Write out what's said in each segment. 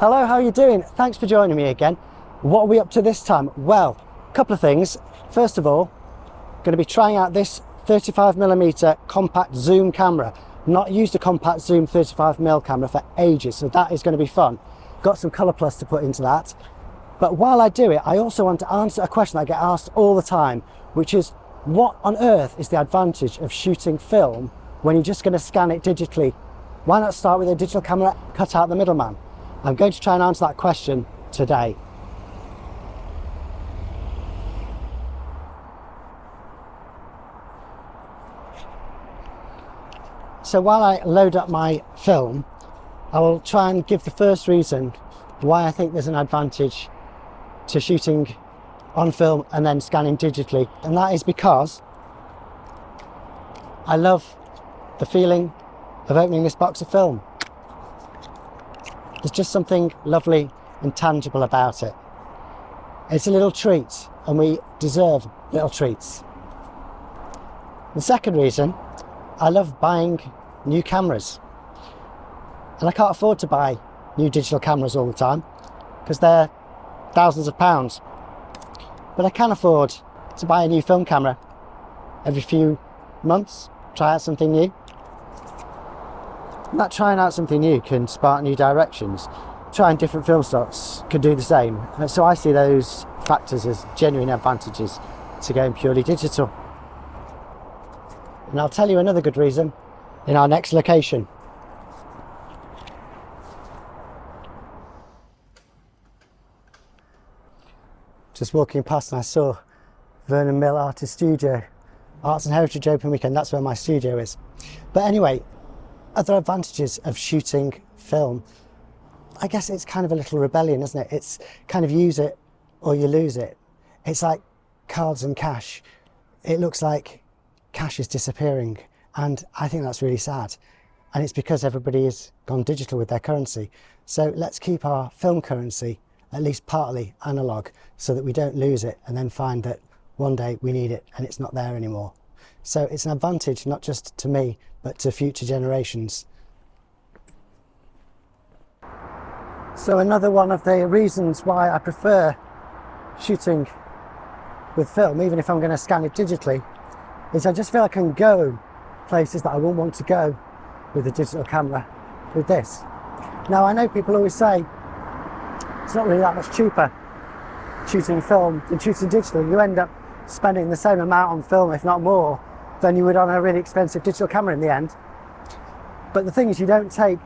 Hello, how are you doing? Thanks for joining me again. What are we up to this time? Well, a couple of things. First of all, going to be trying out this 35mm compact zoom camera. Not used a compact zoom 35mm camera for ages, so that is going to be fun. Got some colour plus to put into that. But while I do it, I also want to answer a question I get asked all the time, which is, what on earth is the advantage of shooting film when you're just going to scan it digitally? Why not start with a digital camera, cut out the middleman? I'm going to try and answer that question today. So while I load up my film, I will try and give the first reason why I think there's an advantage to shooting on film and then scanning digitally. And that is because I love the feeling of opening this box of film. There's just something lovely and tangible about it. It's a little treat, and we deserve little treats. The second reason, I love buying new cameras. And I can't afford to buy new digital cameras all the time because they're thousands of pounds. But I can afford to buy a new film camera every few months, try out something new. And that trying out something new can spark new directions. Trying different film stocks can do the same. So I see those factors as genuine advantages to going purely digital. And I'll tell you another good reason in our next location. Just walking past and I saw Vernon Mill Artist Studio, Arts and Heritage Open Weekend. That's where my studio is. But anyway, other advantages of shooting film, I guess it's kind of a little rebellion, isn't it? It's kind of use it or you lose it. It's like cards and cash. It looks like cash is disappearing, and I think that's really sad. And it's because everybody has gone digital with their currency. So let's keep our film currency at least partly analog so that we don't lose it and then find that one day we need it and it's not there anymore. So it's an advantage not just to me but to future generations. So another one of the reasons why I prefer shooting with film, even if I'm going to scan it digitally, is I just feel I can go places that I wouldn't want to go with a digital camera with this. Now I know people always say it's not really that much cheaper shooting film than shooting digital. You end up spending the same amount on film, if not more, than you would on a really expensive digital camera in the end. But the thing is, you don't take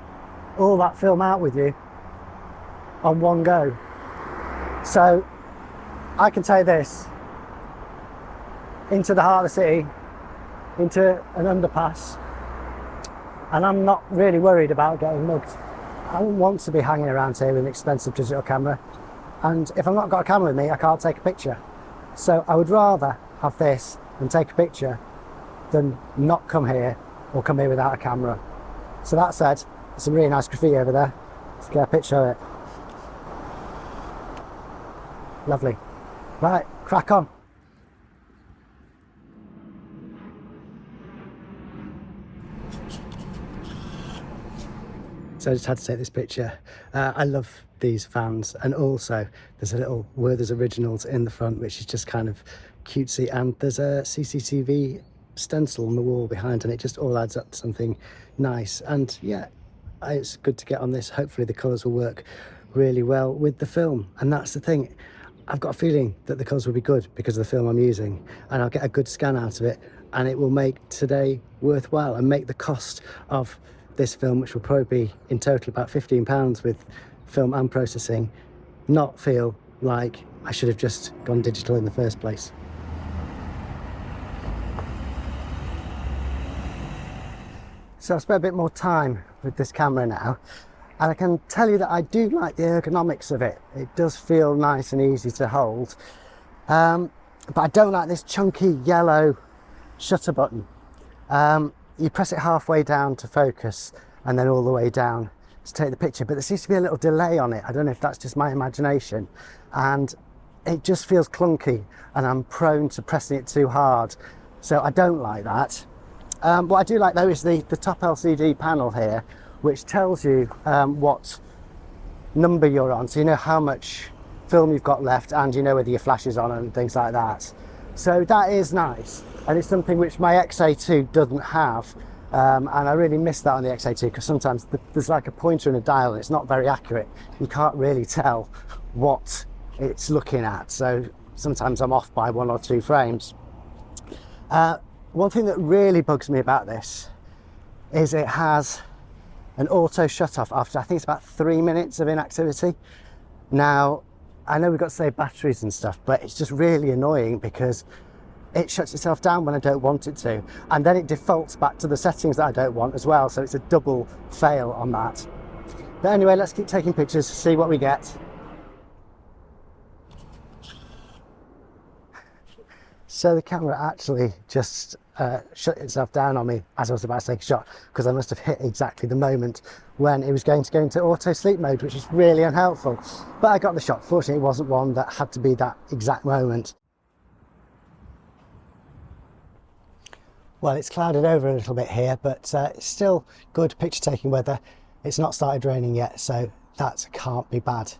all that film out with you on one go. So I can take this into the heart of the city, into an underpass, and I'm not really worried about getting mugged. I don't want to be hanging around here with an expensive digital camera, and if I've not got a camera with me, I can't take a picture. So I would rather have this and take a picture than not come here or come here without a camera. So that said, there's some really nice graffiti over there. Let's get a picture of it. Lovely. Right, crack on. So I just had to take this picture. I love these fans, and also there's a little Werther's Originals in the front, which is just kind of cutesy, and there's a CCTV stencil on the wall behind, and it just all adds up to something nice. And yeah, it's good to get on this. Hopefully the colours will work really well with the film, and that's the thing. I've got a feeling that the colours will be good because of the film I'm using, and I'll get a good scan out of it, and it will make today worthwhile and make the cost of this film, which will probably be in total about £15 with film and processing, not feel like I should have just gone digital in the first place. So I've spent a bit more time with this camera now, and I can tell you that I do like the ergonomics of it. It does feel nice and easy to hold, but I don't like this chunky yellow shutter button. You press it halfway down to focus and then all the way down to take the picture, but there seems to be a little delay on it. I don't know if that's just my imagination, and it just feels clunky, and I'm prone to pressing it too hard, so I don't like that. What I do like though is the top LCD panel here, which tells you what number you're on, so you know how much film you've got left, and you know whether your flash is on and things like that. So that is nice, and it's something which my XA2 doesn't have, and I really miss that on the XA2, because sometimes there's like a pointer and a dial and it's not very accurate. You can't really tell what it's looking at, so sometimes I'm off by 1 or 2 frames. One thing that really bugs me about this is it has an auto shut off after, I think it's about 3 minutes of inactivity. Now, I know we've got to save batteries and stuff, but it's just really annoying because it shuts itself down when I don't want it to, and then it defaults back to the settings that I don't want as well, so it's a double fail on that. But anyway, let's keep taking pictures, see what we get. So the camera actually just shut itself down on me as I was about to take a shot, because I must have hit exactly the moment when it was going to go into auto sleep mode, which is really unhelpful. But I got the shot. Fortunately, it wasn't one that had to be that exact moment. Well, it's clouded over a little bit here, but it's still good picture taking weather. It's not started raining yet, so that can't be bad.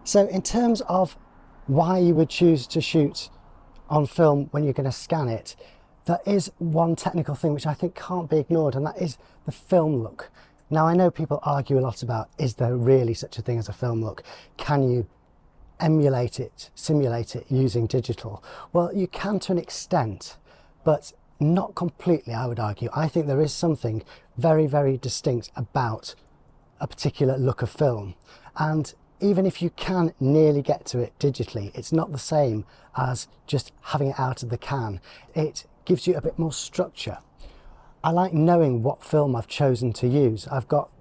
So in terms of why you would choose to shoot on film when you're going to scan it, there is one technical thing which I think can't be ignored, and that is the film look. Now, I know people argue a lot about, is there really such a thing as a film look? Can you emulate it, simulate it using digital? Well, you can to an extent, but not completely, I would argue. I think there is something very, very distinct about a particular look of film, and even if you can nearly get to it digitally, it's not the same as just having it out of the can. It gives you a bit more structure. I like knowing what film I've chosen to use. I've got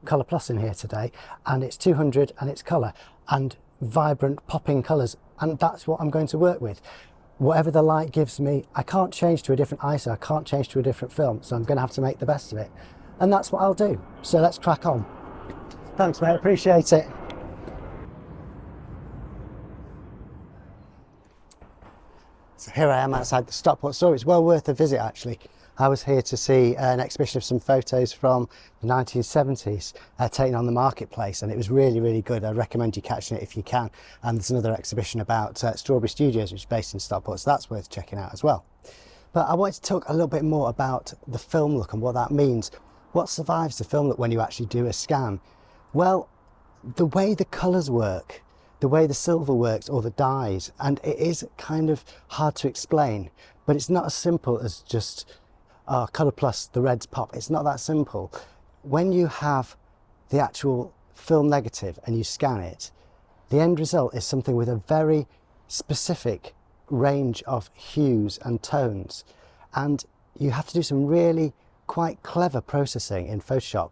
Colour Plus in here today, and it's 200 and it's colour and vibrant popping colours, and that's what I'm going to work with. Whatever the light gives me, I can't change to a different ISO, I can't change to a different film, so I'm going to have to make the best of it, and that's what I'll do. So let's crack on. Thanks mate, appreciate it. So here I am outside the Stockport store. It's well worth a visit actually. I was here to see an exhibition of some photos from the 1970s taken on the marketplace, and it was really, really good. I recommend you catching it if you can. And there's another exhibition about Strawberry Studios, which is based in Stockport, so that's worth checking out as well. But I wanted to talk a little bit more about the film look and what that means. What survives the film look when you actually do a scan? Well, the way the colours work, the way the silver works or the dyes, and it is kind of hard to explain, but it's not as simple as just Colour Plus, the reds pop. It's not that simple. When you have the actual film negative and you scan it, the end result is something with a very specific range of hues and tones, and you have to do some really quite clever processing in Photoshop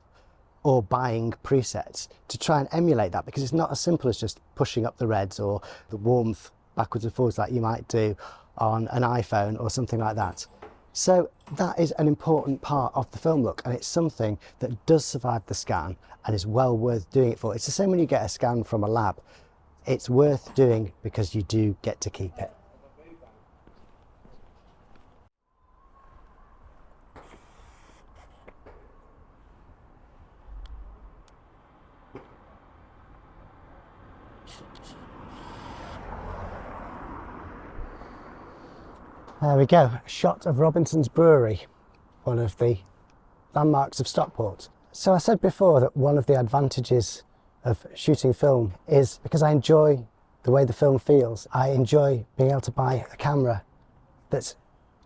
or buying presets to try and emulate that, because it's not as simple as just pushing up the reds or the warmth backwards and forwards like you might do on an iPhone or something like that. So that is an important part of the film look, and it's something that does survive the scan and is well worth doing it for. It's the same when you get a scan from a lab. It's worth doing because you do get to keep it. There we go, a shot of Robinson's Brewery, one of the landmarks of Stockport. So I said before that one of the advantages of shooting film is because I enjoy the way the film feels. I enjoy being able to buy a camera that's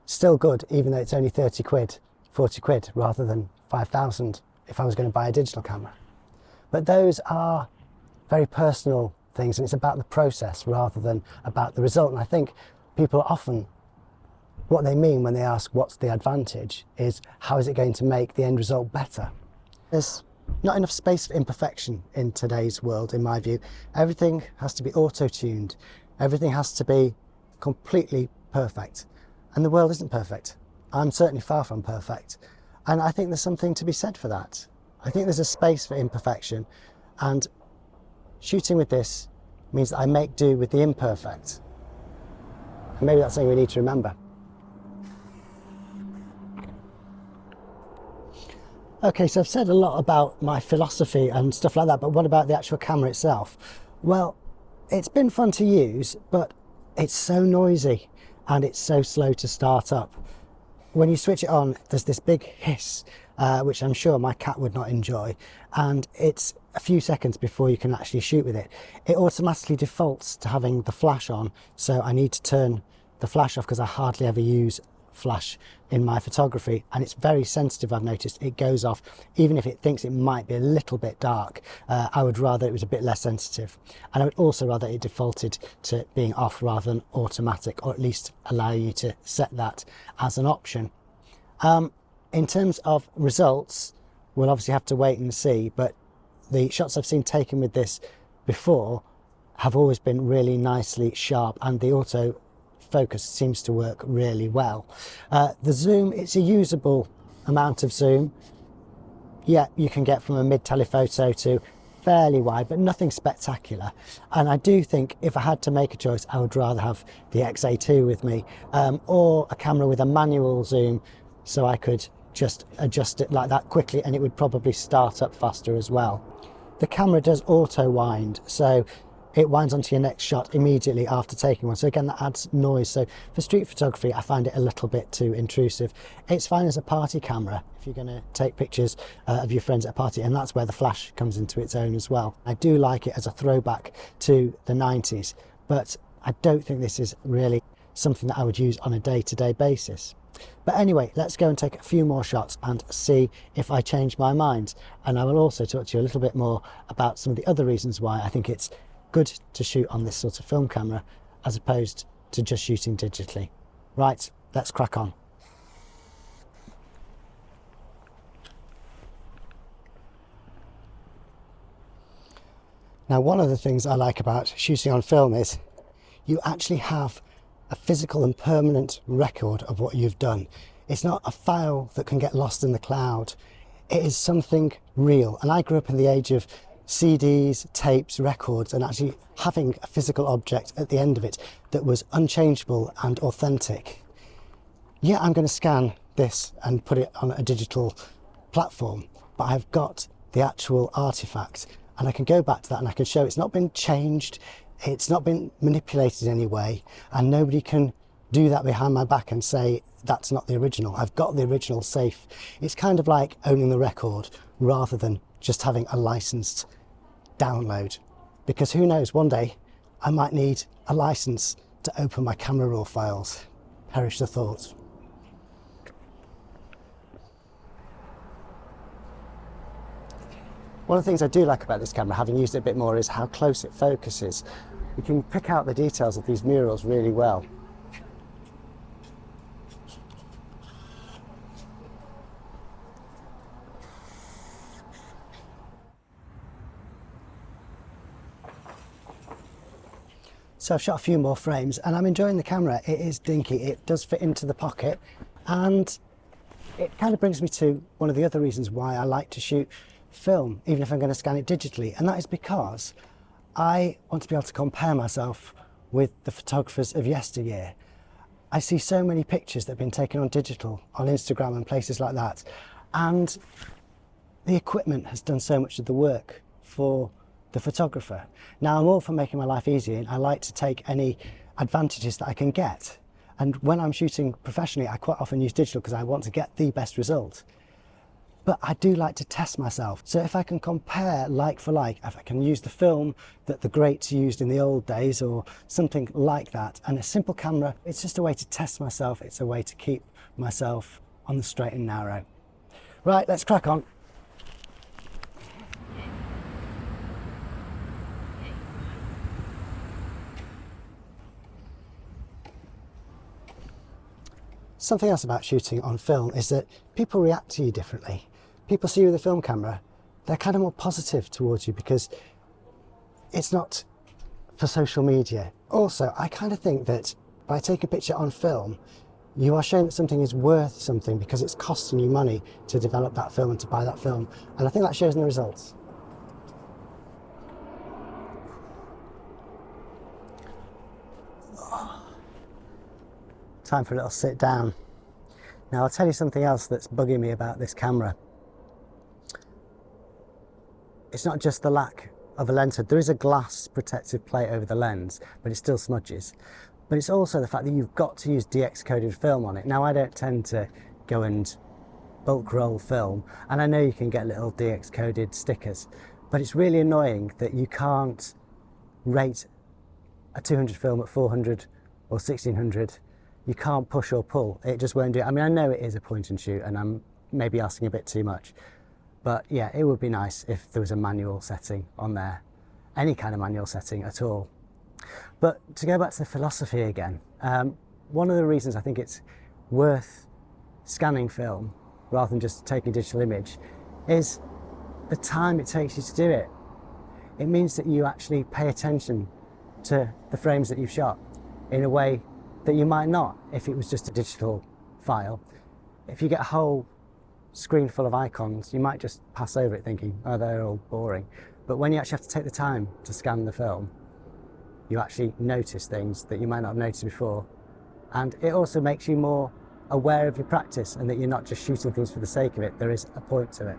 still good, even though it's only 30 quid, 40 quid, rather than 5,000 if I was going to buy a digital camera. But those are very personal things, and it's about the process rather than about the result. And I think people often, what they mean when they ask what's the advantage is how is it going to make the end result better. There's not enough space for imperfection in today's world, in my view. Everything has to be auto-tuned. Everything has to be completely perfect. And the world isn't perfect. I'm certainly far from perfect. And I think there's something to be said for that. I think there's a space for imperfection, and shooting with this means that I make do with the imperfect. And maybe that's something we need to remember. Okay, so I've said a lot about my philosophy and stuff like that, but what about the actual camera itself? Well, it's been fun to use, but it's so noisy and it's so slow to start up. When you switch it on, there's this big hiss, which I'm sure my cat would not enjoy, and it's a few seconds before you can actually shoot with it. It automatically defaults to having the flash on, so I need to turn the flash off because I hardly ever use flash in my photography, and it's very sensitive. I've noticed it goes off even if it thinks it might be a little bit dark. I would rather it was a bit less sensitive, and I would also rather it defaulted to being off rather than automatic, or at least allow you to set that as an option. In terms of results, we'll obviously have to wait and see, but the shots I've seen taken with this before have always been really nicely sharp, and the auto focus seems to work really well. The zoom, it's a usable amount of zoom. Yeah, you can get from a mid telephoto to fairly wide, but nothing spectacular. And I do think if I had to make a choice, I would rather have the XA2 with me, or a camera with a manual zoom, so I could just adjust it like that quickly and it would probably start up faster as well. The camera does auto wind, so it winds onto your next shot immediately after taking one. So again, that adds noise. So for street photography, I find it a little bit too intrusive. It's fine as a party camera if you're going to take pictures of your friends at a party, and that's where the flash comes into its own as well. I do like it as a throwback to the 90s, but I don't think this is really something that I would use on a day-to-day basis. But anyway, let's go and take a few more shots and see if I change my mind. And I will also talk to you a little bit more about some of the other reasons why I think it's good to shoot on this sort of film camera as opposed to just shooting digitally. Right, let's crack on. Now, one of the things I like about shooting on film is you actually have a physical and permanent record of what you've done. It's not a file that can get lost in the cloud. It is something real. And I grew up in the age of CDs, tapes, records, and actually having a physical object at the end of it that was unchangeable and authentic. Yeah, I'm going to scan this and put it on a digital platform, but I've got the actual artifact, and I can go back to that and I can show it's not been changed, it's not been manipulated in any way, and nobody can do that behind my back and say that's not the original. I've got the original safe. It's kind of like owning the record rather than just having a licensed download, because who knows, one day I might need a license to open my camera raw files. Perish the thought. One of the things I do like about this camera, having used it a bit more, is how close it focuses. You can pick out the details of these murals really well. So I've shot a few more frames and I'm enjoying the camera. It is dinky, it does fit into the pocket, and it kind of brings me to one of the other reasons why I like to shoot film, even if I'm going to scan it digitally, and that is because I want to be able to compare myself with the photographers of yesteryear. I see so many pictures that have been taken on digital, on Instagram and places like that, and the equipment has done so much of the work for the photographer. Now, I'm all for making my life easy, and I like to take any advantages that I can get. And when I'm shooting professionally, I quite often use digital because I want to get the best result. But I do like to test myself. So if I can compare like for like, if I can use the film that the greats used in the old days or something like that, and a simple camera, it's just a way to test myself. It's a way to keep myself on the straight and narrow. Right, let's crack on. Something else about shooting on film is that people react to you differently. People see you with a film camera, they're kind of more positive towards you because it's not for social media. Also, I kind of think that by taking a picture on film, you are showing that something is worth something because it's costing you money to develop that film and to buy that film. And I think that shows in the results. Time for a little sit down. Now, I'll tell you something else that's bugging me about this camera. it's not just the lack of a lens hood. There is a glass protective plate over the lens, but it still smudges. But it's also the fact that you've got to use DX coded film on it. Now, I don't tend to go and bulk roll film, and I know you can get little DX coded stickers, but it's really annoying that you can't rate a 200 film at 400 or 1600. You can't push or pull. It just won't do it. I mean, I know it is a point and shoot, and I'm maybe asking a bit too much, but yeah, it would be nice if there was a manual setting on there, any kind of manual setting at all. But to go back to the philosophy again, one of the reasons I think it's worth scanning film rather than just taking a digital image is the time it takes you to do it. It means that you actually pay attention to the frames that you've shot in a way that you might not if it was just a digital file. If you get a whole screen full of icons, you might just pass over it thinking, oh, they're all boring. But when you actually have to take the time to scan the film, you actually notice things that you might not have noticed before. And it also makes you more aware of your practice and that you're not just shooting things for the sake of it. There is a point to it.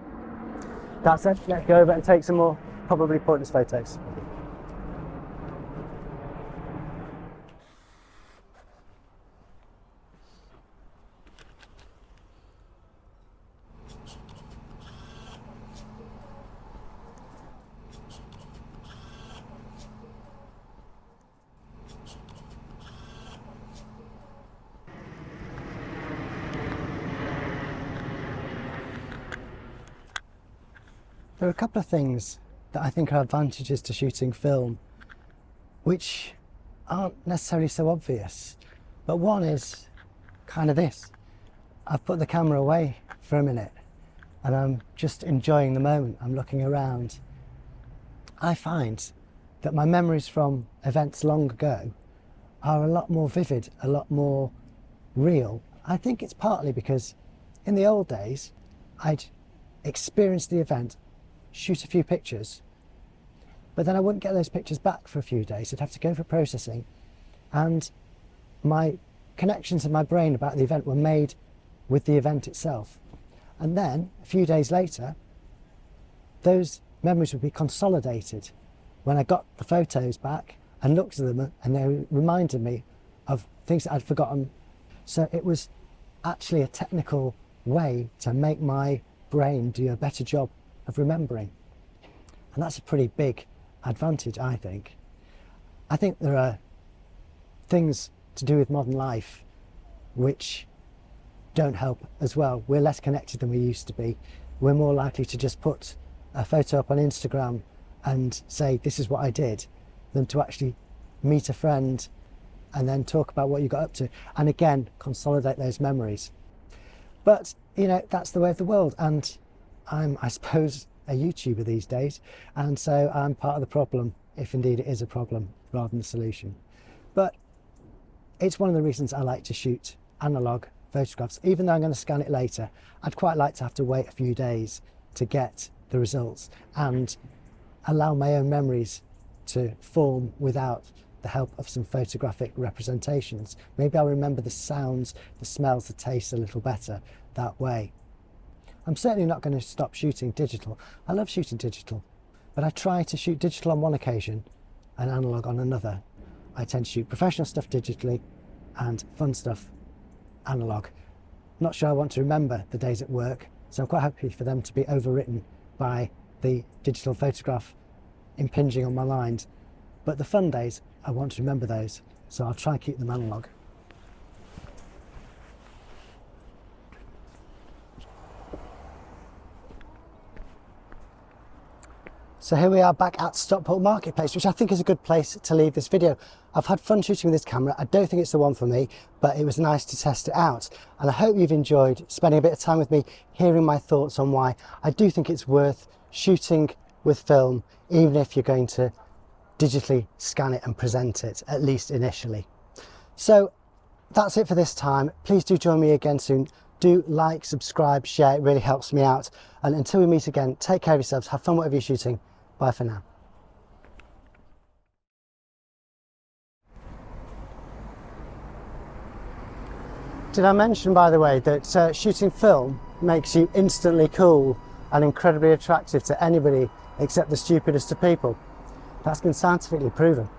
That's it. Let's go over and take some more probably pointless photos. There are a couple of things that I think are advantages to shooting film which aren't necessarily so obvious, but one is kind of this. I've put the camera away for a minute and I'm just enjoying the moment. I'm looking around. I find that my memories from events long ago are a lot more vivid, a lot more real. I think it's partly because in the old days I'd experience the event, shoot a few pictures, but then I wouldn't get those pictures back for a few days. I'd have to go for processing, and my connections in my brain about the event were made with the event itself. And then a few days later, those memories would be consolidated when I got the photos back and looked at them, and they reminded me of things that I'd forgotten. So it was actually a technical way to make my brain do a better job of remembering. And that's a pretty big advantage, I think. I think there are things to do with modern life which don't help as well. We're less connected than we used to be. We're more likely to just put a photo up on Instagram and say, this is what I did, than to actually meet a friend and then talk about what you got up to, and again consolidate those memories. But you know, that's the way of the world, and I'm, I suppose, a YouTuber these days, and so I'm part of the problem, if indeed it is a problem rather than the solution. But it's one of the reasons I like to shoot analog photographs. Even though I'm going to scan it later, I'd quite like to have to wait a few days to get the results and allow my own memories to form without the help of some photographic representations. Maybe I'll remember the sounds, the smells, the tastes a little better that way. I'm certainly not going to stop shooting digital. I love shooting digital, but I try to shoot digital on one occasion and analog on another. I tend to shoot professional stuff digitally and fun stuff analog. Not sure I want to remember the days at work, so I'm quite happy for them to be overwritten by the digital photograph impinging on my mind. But the fun days, I want to remember those, so I'll try and keep them analog. So here we are back at Stockport Marketplace, which I think is a good place to leave this video. I've had fun shooting with this camera. I don't think it's the one for me, but it was nice to test it out. And I hope you've enjoyed spending a bit of time with me, hearing my thoughts on why I do think it's worth shooting with film, even if you're going to digitally scan it and present it, at least initially. So that's it for this time. Please do join me again soon. Do like, subscribe, share. It really helps me out. And until we meet again, take care of yourselves. Have fun whatever you're shooting. Bye for now. Did I mention, by the way, that shooting film makes you instantly cool and incredibly attractive to anybody except the stupidest of people. That's been scientifically proven.